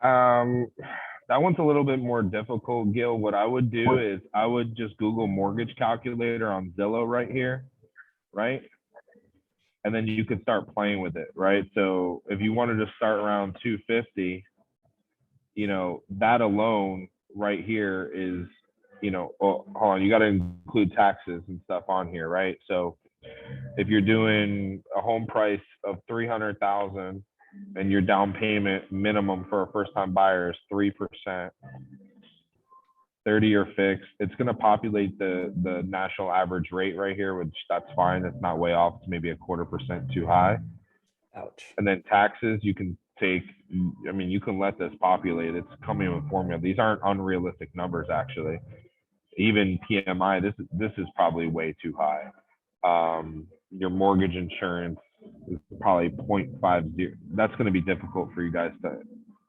That one's a little bit more difficult, Gil. What I would do is I would just Google mortgage calculator on Zillow right here, right? And then you could start playing with it, right? So if you wanted to start around 250, you know, that alone right here is, you know, oh, hold on, you got to include taxes and stuff on here, right? So if you're doing a home price of 300,000 and your down payment minimum for a first-time buyer is 3%, 30-year fixed, it's going to populate the national average rate right here, which that's fine. That's not way off. It's maybe 0.25% too high. Ouch. And then taxes, you can take, I mean, you can let this populate. It's coming with formula. These aren't unrealistic numbers, actually. Even PMI, this is probably way too high. Your mortgage insurance is probably 0.50. That's going to be difficult for you guys to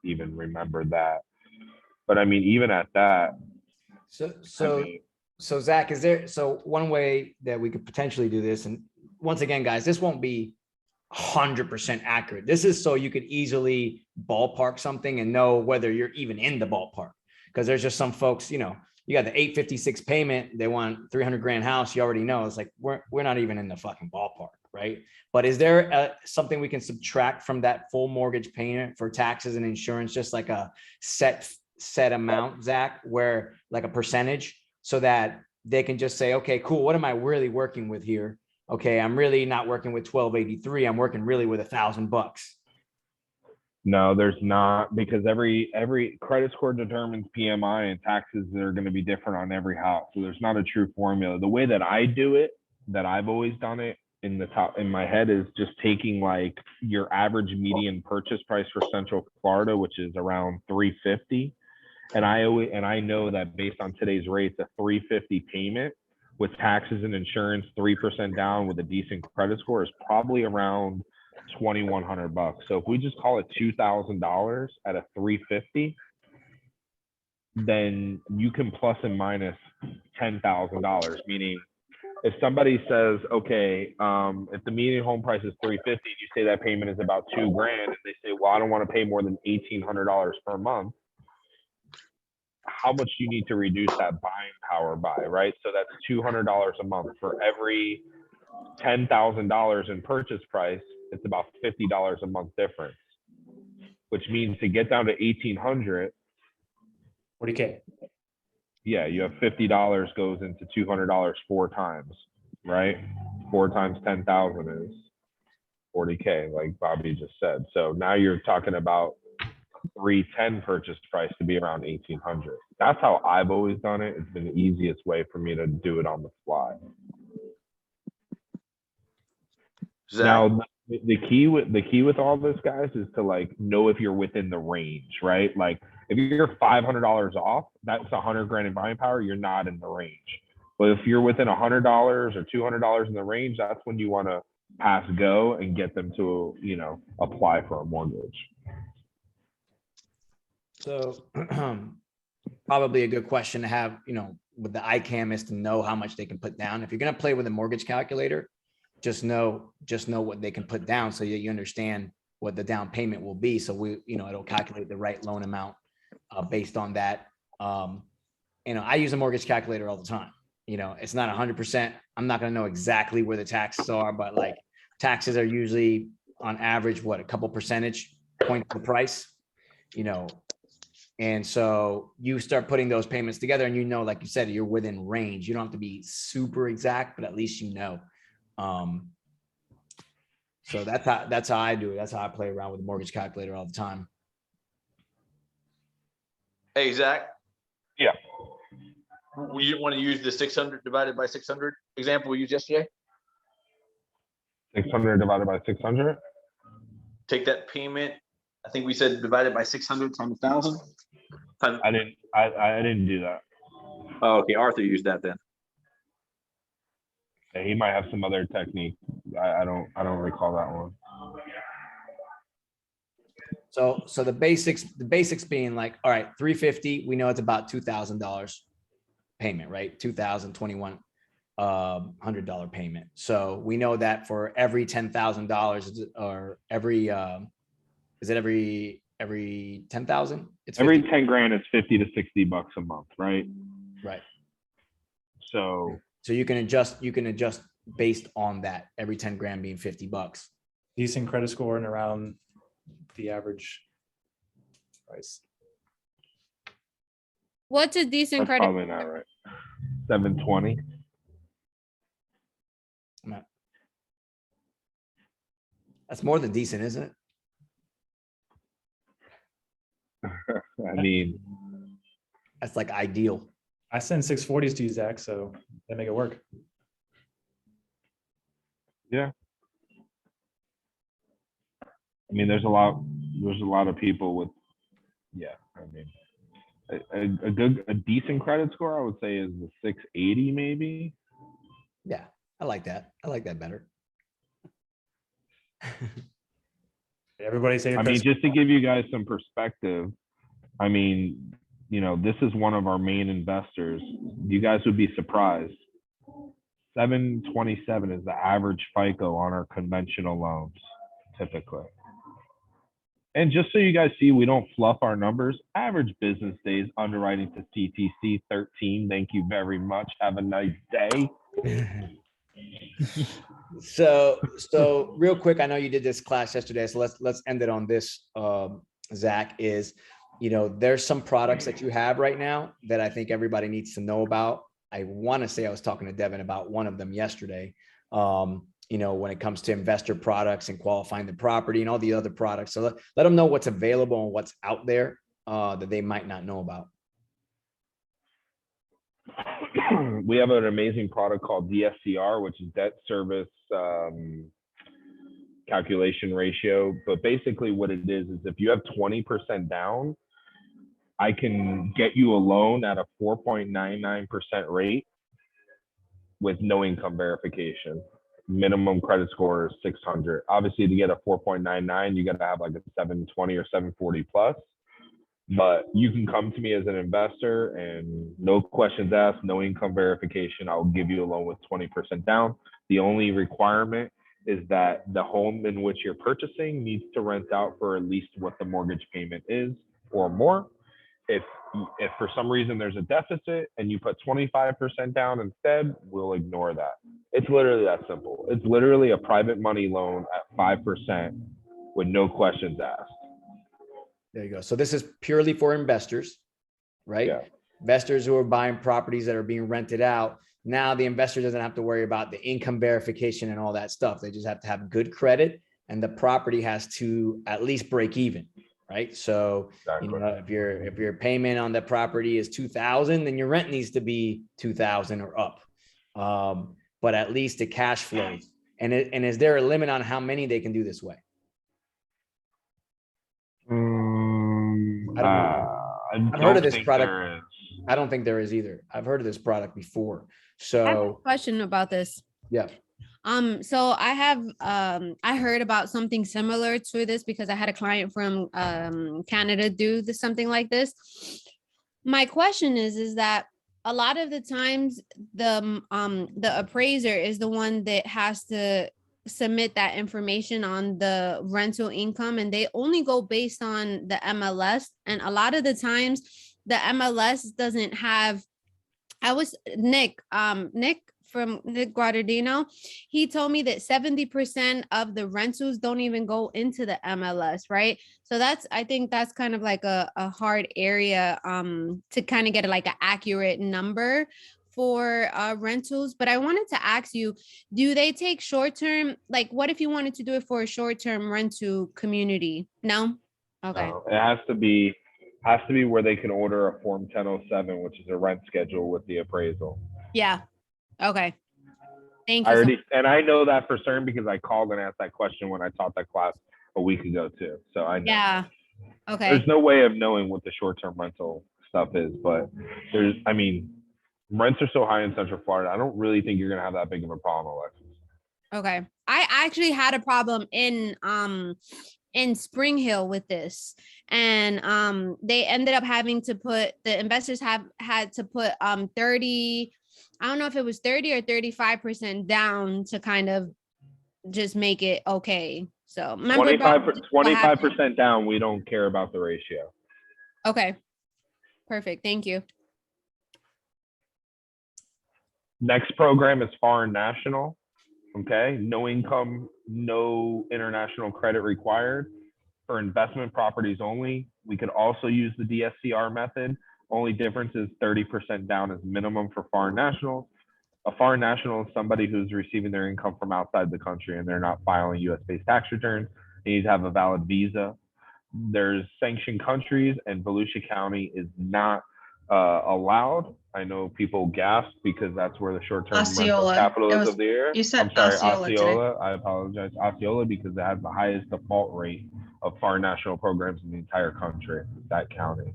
even remember that. But I mean, even at that. So Zach, is there, so one way that we could potentially do this, and once again, guys, this won't be 100% accurate. This is so you could easily ballpark something and know whether you're even in the ballpark. Because there's just some folks, you know, you got the 856 payment, they want 300 grand house. You already know it's like, we're not even in the fucking ballpark, right? But is there something we can subtract from that full mortgage payment for taxes and insurance, just like a set amount, Zach, where like a percentage, so that they can just say, okay, cool, what am I really working with here? Okay, I'm really not working with 1283. I'm working really with $1,000. No, there's not, because every credit score determines PMI, and taxes are going to be different on every house. So there's not a true formula. The way that I do it, that I've always done it in my head, is just taking like your average median purchase price for Central Florida, which is around 350. And I know that based on today's rates, a 350 payment with taxes and insurance, 3% down with a decent credit score is probably around $2,100. So if we just call it $2,000 at a 350, then you can plus and minus $10,000. Meaning, if somebody says, okay, if the median home price is 350, you say that payment is about $2,000, and they say, well, I don't want to pay more than $1,800 per month. How much do you need to reduce that buying power by, right? So that's $200 a month. For every $10,000 in purchase price, it's about $50 a month difference, which means to get down to 1,800, 40K. yeah, you have $50 goes into $200 4 times, right? 4 times 10,000 is 40K, like Bobby just said. So now you're talking about 310 purchase price to be around 1,800. That's how I've always done it. It's been the easiest way for me to do it on the fly. Now, the key with all this, guys, is to like know if you're within the range, right? Like if you're $500 off, that's $100,000 in buying power. You're not in the range. But if you're within $100 or $200 in the range, that's when you want to pass go and get them to, you know, apply for a mortgage. So probably a good question to have, you know, with the ICAM, is to know how much they can put down. If you're going to play with a mortgage calculator, just know what they can put down, so you understand what the down payment will be. So it'll calculate the right loan amount based on that. I use a mortgage calculator all the time. It's not 100%. I'm not going to know exactly where the taxes are, but like taxes are usually on average, a couple percentage points of the price, and so you start putting those payments together and, like you said, you're within range. You don't have to be super exact, but at least so that's how I do it. That's how I play around with the mortgage calculator all the time. Hey, Zach. Yeah. We didn't want to use the 600 divided by 600 example we used yesterday. 600 divided by 600. Take that payment. I think we said divided by 600 times 1,000. I didn't do that. Oh, okay. Arthur used that then. Yeah, he might have some other technique. I don't recall that one. So the basics being like, all right, 350, we know it's about $2,000 payment, right? $2,021 $100 payment. So we know that for every $10,000 or every is it every 10,000? It's every 50. 10 grand is $50 to $60 a month, right? Right. So you can adjust based on that, every 10 grand being $50. Decent credit score and around the average price. What's a decent that's credit? probably not right. 720. That's more than decent, isn't it? I mean, that's like ideal. I send 640s to you, Zach, so they make it work. Yeah. I mean, there's a lot of people with, yeah, I mean, a decent credit score, I would say, is the 680 maybe. Yeah, I like that. I like that better. Everybody say, I mean, just to give you guys some perspective, I mean, this is one of our main investors. You guys would be surprised. 727 is the average FICO on our conventional loans, typically. And just so you guys see, we don't fluff our numbers. Average business days underwriting to CTC 13. Thank you very much. Have a nice day. So real quick, I know you did this class yesterday, so let's end it on this. Zach, is there's some products that you have right now that I think everybody needs to know about. I want to say I was talking to Devin about one of them yesterday. when it comes to investor products and qualifying the property and all the other products. So let them know what's available and what's out there that they might not know about. We have an amazing product called DSCR, which is debt service calculation ratio. But basically what it is if you have 20% down, I can get you a loan at a 4.99% rate with no income verification. Minimum credit score is 600. Obviously, to get a 4.99, you got to have like a 720 or 740 plus. But you can come to me as an investor and no questions asked, no income verification. I'll give you a loan with 20% down. The only requirement is that the home in which you're purchasing needs to rent out for at least what the mortgage payment is or more. If for some reason there's a deficit and you put 25% down instead, we'll ignore that. It's literally that simple. It's literally a private money loan at 5% with no questions asked. There you go. So this is purely for investors, right? Yeah. Investors who are buying properties that are being rented out. Now the investor doesn't have to worry about the income verification and all that stuff. They just have to have good credit, and the property has to at least break even, right? So Exactly. if your payment on the property is 2,000, then your rent needs to be 2,000 or up. But at least the cash flows. And is there a limit on how many they can do this way? I've heard of this product. I don't think there is either. I've heard of this product before. I have a So question about this. yeah. So I heard about something similar to this because I had a client from Canada do something like this. My question is that a lot of the times the appraiser is the one that has to submit that information on the rental income, and they only go based on the MLS. And a lot of the times the MLS doesn't have. Nick from Nick Guardadino, he told me that 70% of the rentals don't even go into the MLS, right? So I think that's kind of like a hard area to kind of get like an accurate number for rentals. But I wanted to ask you, do they take short-term? Like, what if you wanted to do it for a short-term rental community? No? Okay. No, it has to be where they can order a Form 1007, which is a rent schedule with the appraisal. Yeah. Okay. Thank you. And I know that for certain because I called and asked that question when I taught that class a week ago too. So I know. Yeah. Okay. There's no way of knowing what the short-term rental stuff is, but rents are so high in Central Florida. I don't really think you're gonna have that big of a problem, Alexis. Okay. I actually had a problem in Spring Hill with this, and they ended up having to put, the investors had to put 30, I don't know if it was 30 or 35% down to kind of just make it okay. So remember 25% down, we don't care about the ratio. Okay, perfect. Thank you. Next program is foreign national. Okay, no income, no international credit required for investment properties only. We could also use the DSCR method. Only difference is 30% down is minimum for foreign nationals. A foreign national is somebody who's receiving their income from outside the country and they're not filing US-based tax returns. They need to have a valid visa. There's sanctioned countries, and Volusia County is not allowed. I know people gasp because that's where the short-term rental capital is of the year. You said I'm sorry, Osceola today. Osceola. I apologize. Osceola, because it has the highest default rate of foreign national programs in the entire country, that county.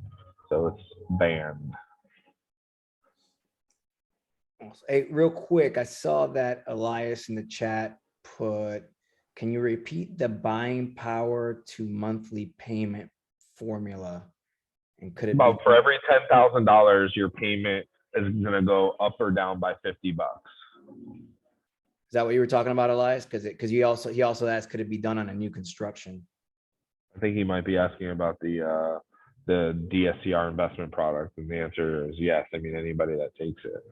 So it's banned. Hey, real quick, I saw that Elias in the chat put, can you repeat the buying power to monthly payment formula? And could it About be for every $10,000, your payment is going to go up or down by $50. Is that what you were talking about, Elias? Because he also asked, could it be done on a new construction? I think he might be asking about the DSCR investment product, and the answer is yes. I mean, anybody that takes it.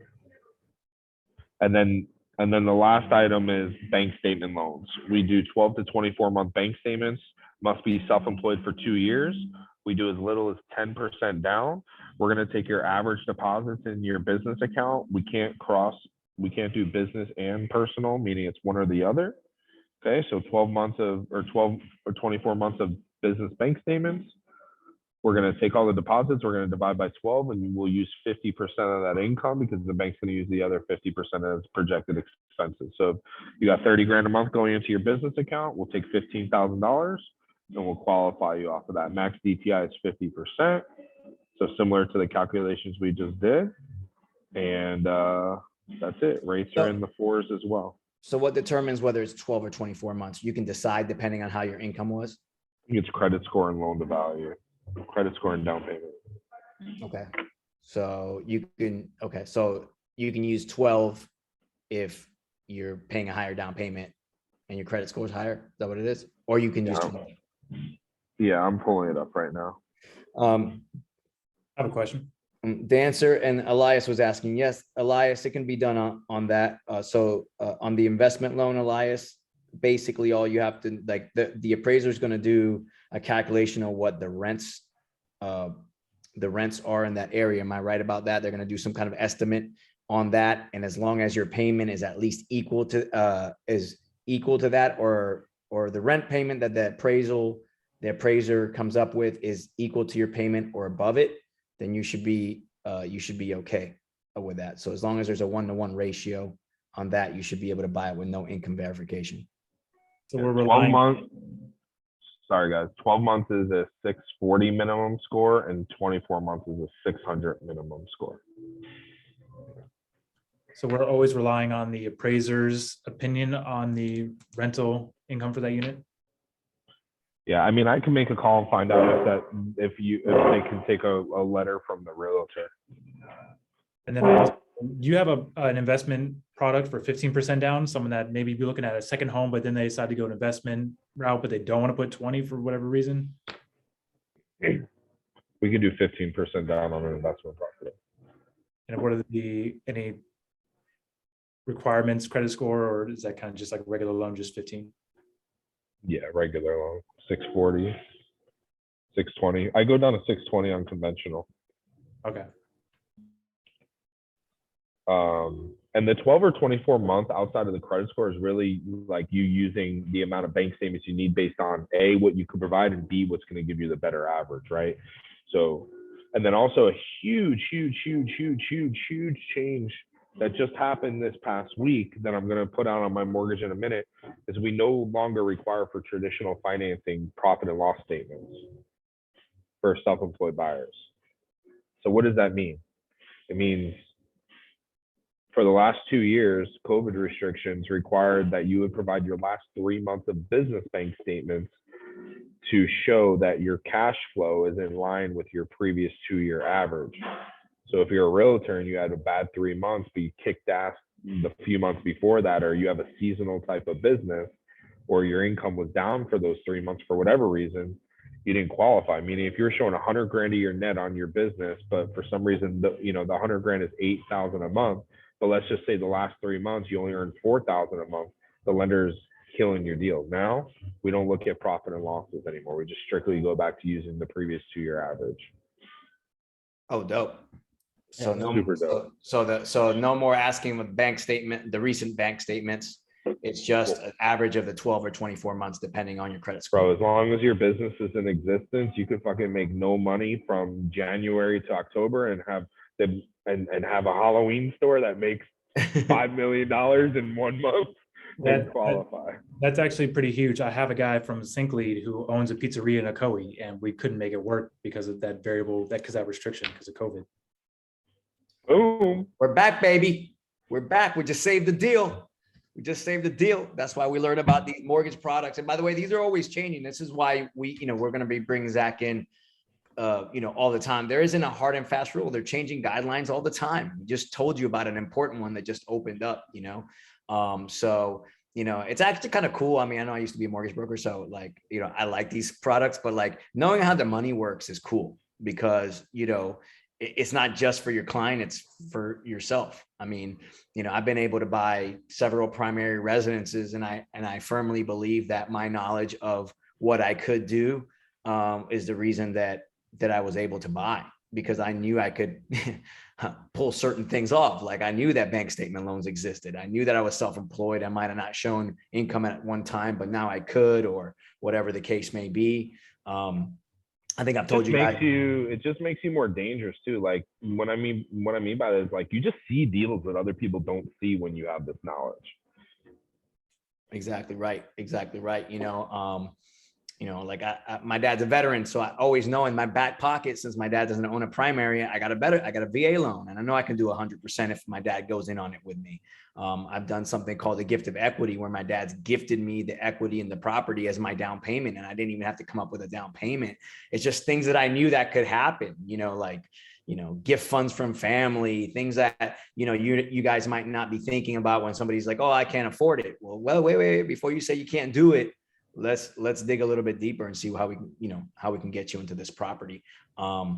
And then the last item is bank statement loans. We do 12 to 24 month bank statements, must be self-employed for 2 years. We do as little as 10% down. We're going to take your average deposits in your business account. We can't cross we can't do business and personal, meaning it's one or the other. Okay, so 12 months of, or 12 or 24 months of business bank statements. We're going to take all the deposits, we're going to divide by 12, and we'll use 50% of that income because the bank's going to use the other 50% as projected expenses. So if you got 30 grand a month going into your business account, we'll take $15,000 and we'll qualify you off of that. Max DTI is 50%. So similar to the calculations we just did. And that's it. Rates are in the 4s as well. So what determines whether it's 12 or 24 months? You can decide depending on how your income was. It's credit score and loan to value, credit score and down payment. Okay. So you can, okay. So you can use 12 if you're paying a higher down payment and your credit score is higher. Is that what it is? Or you can use 12. Yeah, I'm pulling it up right now. I have a question. Dancer and Elias was asking, yes, Elias, it can be done on that. On the investment loan, Elias, basically all you have to, like, the appraiser is going to do a calculation of what the rents are in that area. Am I right about that? They're going to do some kind of estimate on that. And as long as your payment is at least equal to that, or the rent payment that the appraiser comes up with is equal to your payment or above it, then you should be okay with that. So as long as there's a 1-to-1 ratio on that, you should be able to buy it with no income verification. So we're 12 months. Sorry guys, 12 months is a 640 minimum score and 24 months is a 600 minimum score. So we're always relying on the appraiser's opinion on the rental income for that unit. Yeah, I mean, I can make a call and find out if they can take a letter from the realtor. And then also, do you have an investment product for 15% down? Someone that maybe be looking at a second home, but then they decide to go an investment route, but they don't want to put 20 for whatever reason. We could do 15% down on an investment property. And what are any requirements, credit score, or is that kind of just like a regular loan, just 15? Yeah, regular loan, 640, 620. I go down to 620 on conventional. Okay. And the 12 or 24 month outside of the credit score is really like you using the amount of bank statements you need based on A, what you could provide, and B, what's going to give you the better average, right? So, and then also a huge change that just happened this past week that I'm going to put out on my mortgage in a minute is we no longer require for traditional financing profit and loss statements for self-employed buyers. So what does that mean? It means for the last 2 years, COVID restrictions required that you would provide your last 3 months of business bank statements to show that your cash flow is in line with your previous 2-year average. So if you're a realtor and you had a bad 3 months, but you kicked ass the few months before that, or you have a seasonal type of business, or your income was down for those 3 months for whatever reason, you didn't qualify. Meaning if you're showing 100 grand a year net on your business, but for some reason, the 100 grand is 8,000 a month, but let's just say the last 3 months, you only earned 4,000 a month, the lender's killing your deal. Now, we don't look at profit and losses anymore. We just strictly go back to using the previous 2-year average. Oh, dope. So Yeah, super dope. So no more asking with the recent bank statements. It's just an average of the 12 or 24 months, depending on your credit score. Bro, as long as your business is in existence, you could fucking make no money from January to October and have have a Halloween store that makes $5 million in 1 month and qualify. That's actually pretty huge. I have a guy from Sinklead who owns a pizzeria in Ocoee, and we couldn't make it work because of that restriction because of COVID. Boom. We're back, baby. We're back. We just saved the deal. That's why we learned about these mortgage products. And by the way, these are always changing. This is why we're going to be bringing Zach in, all the time. There isn't a hard and fast rule. They're changing guidelines all the time. We just told you about an important one that just opened up, So, it's actually kind of cool. I mean, I know I used to be a mortgage broker, so I like these products, but knowing how the money works is cool because, it's not just for your client, it's for yourself. I mean, I've been able to buy several primary residences, and I firmly believe that my knowledge of what I could do is the reason that I was able to buy. because I knew I could pull certain things off. Like I knew that bank statement loans existed. I knew that I was self-employed. I might have not shown income at one time, but now I could, or whatever the case may be. I think I've told you guys. It just makes you more dangerous too. Like what I mean by that is like you just see deals that other people don't see when you have this knowledge. Exactly right. Like my dad's a veteran, so I always know in my back pocket, since my dad doesn't own a primary, I got a VA loan, and I know I can do 100% if my dad goes in on it with me. I've done something called the gift of equity, where my dad's gifted me the equity in the property as my down payment, and I didn't even have to come up with a down payment. It's just things that I knew that could happen, like gift funds from family, things that, you guys might not be thinking about when somebody's like, oh, I can't afford it. Well, wait, before you say you can't do it, let's dig a little bit deeper and see how we can get you into this property. I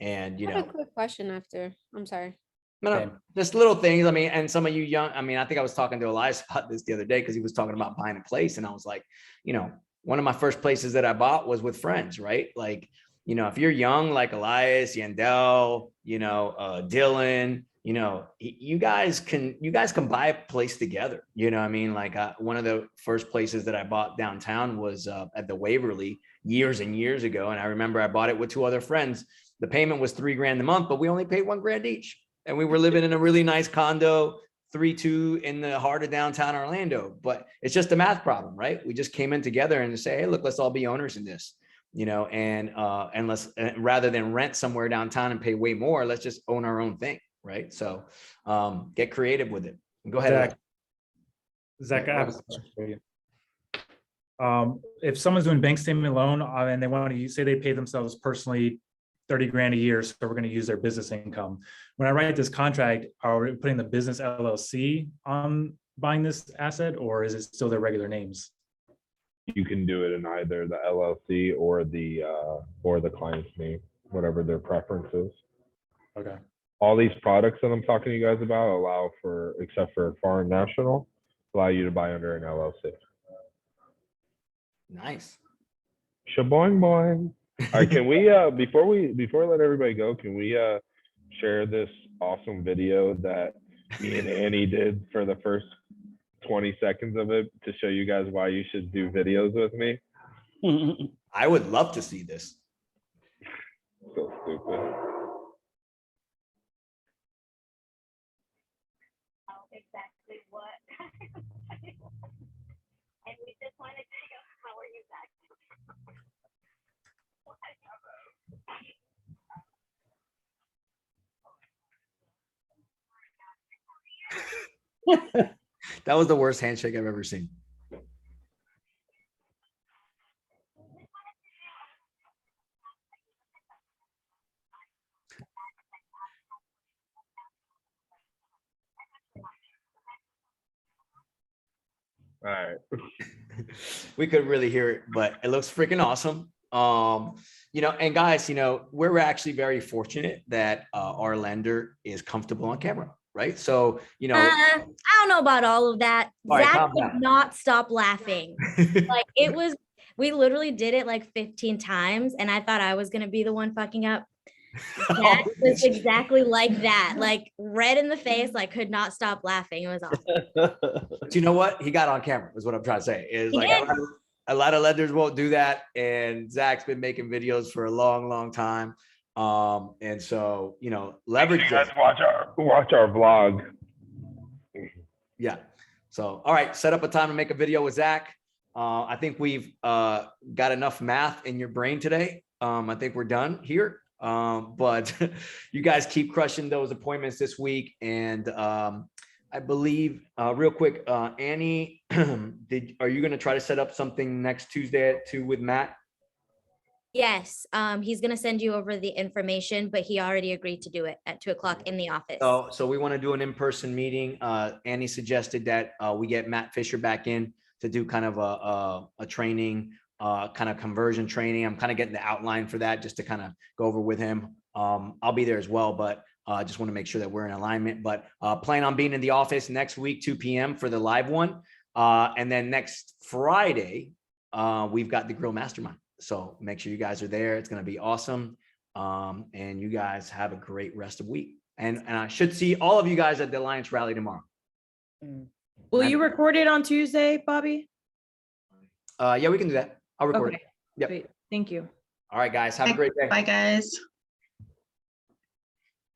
have a quick question after. I'm sorry. No, just little things. I mean, and some of you young, I think I was talking to Elias about this the other day because he was talking about buying a place, and I was like, one of my first places that I bought was with friends, right? Like, if you're young, like Elias, Yandel, Dylan, you guys can buy a place together. Like one of the first places that I bought downtown was at the Waverly years and years ago. And I remember I bought it with two other friends. The payment was $3,000 a month, but we only paid $1,000 each. And we were living in a really nice condo, 3-2 in the heart of downtown Orlando. But it's just a math problem, right? We just came in together and say, hey, look, let's all be owners in this. And let's, rather than rent somewhere downtown and pay way more, let's just own our own thing. Right. So get creative with it. Go ahead. Zach, I have a question for you. If someone's doing bank statement loan and they want to say they pay themselves personally $30,000 a year, so we're going to use their business income. When I write this contract, are we putting the business LLC on buying this asset, or is it still their regular names? You can do it in either the LLC or the client's name, whatever their preference is. Okay. All these products that I'm talking to you guys about allow for, except for foreign national, allow you to buy under an LLC. Nice. Shaboing boing. All right, can we before I let everybody go, can we share this awesome video that me and Annie did for the first 20 seconds of it to show you guys why you should do videos with me? I would love to see this. So stupid. Exactly what. And we just wanted to know, how are you back? That was the worst handshake I've ever seen. All right. We could really hear it, but it looks freaking awesome. And guys, we're actually very fortunate that our lender is comfortable on camera, right? So, I don't know about all of that. All right, Zach calm did down. not stop laughing. Like we literally did it like 15 times, and I thought I was gonna be the one fucking up. That was exactly like that, like red in the face, like could not stop laughing. It was awesome. But you know what? He got on camera, is what I'm trying to say. Is He like did. a lot of lenders won't do that. And Zach's been making videos for a long, long time. And so, leverage You guys this. watch our vlog. Yeah. So, all right, set up a time to make a video with Zach. I think we've got enough math in your brain today. I think we're done here. But you guys keep crushing those appointments this week. And I believe real quick, Annie, are you going to try to set up something next Tuesday at 2 with Matt? Yes, he's gonna send you over the information, but he already agreed to do it at 2 o'clock in the office. So we want to do an in-person meeting. Annie suggested that we get Matt Fisher back in to do kind of a training, kind of conversion training. I'm kind of getting the outline for that just to kind of go over with him. I'll be there as well, but I just want to make sure that we're in alignment. But plan on being in the office next week, 2 p.m. for the live one. And then next Friday, we've got the Grill Mastermind. So make sure you guys are there. It's going to be awesome. And you guys have a great rest of week. And I should see all of you guys at the Alliance rally tomorrow. Will you record it on Tuesday, Bobby? Yeah, we can do that. I'll record it. Okay. Yep. Great. Thank you. All right, guys, have a great day. Bye, guys.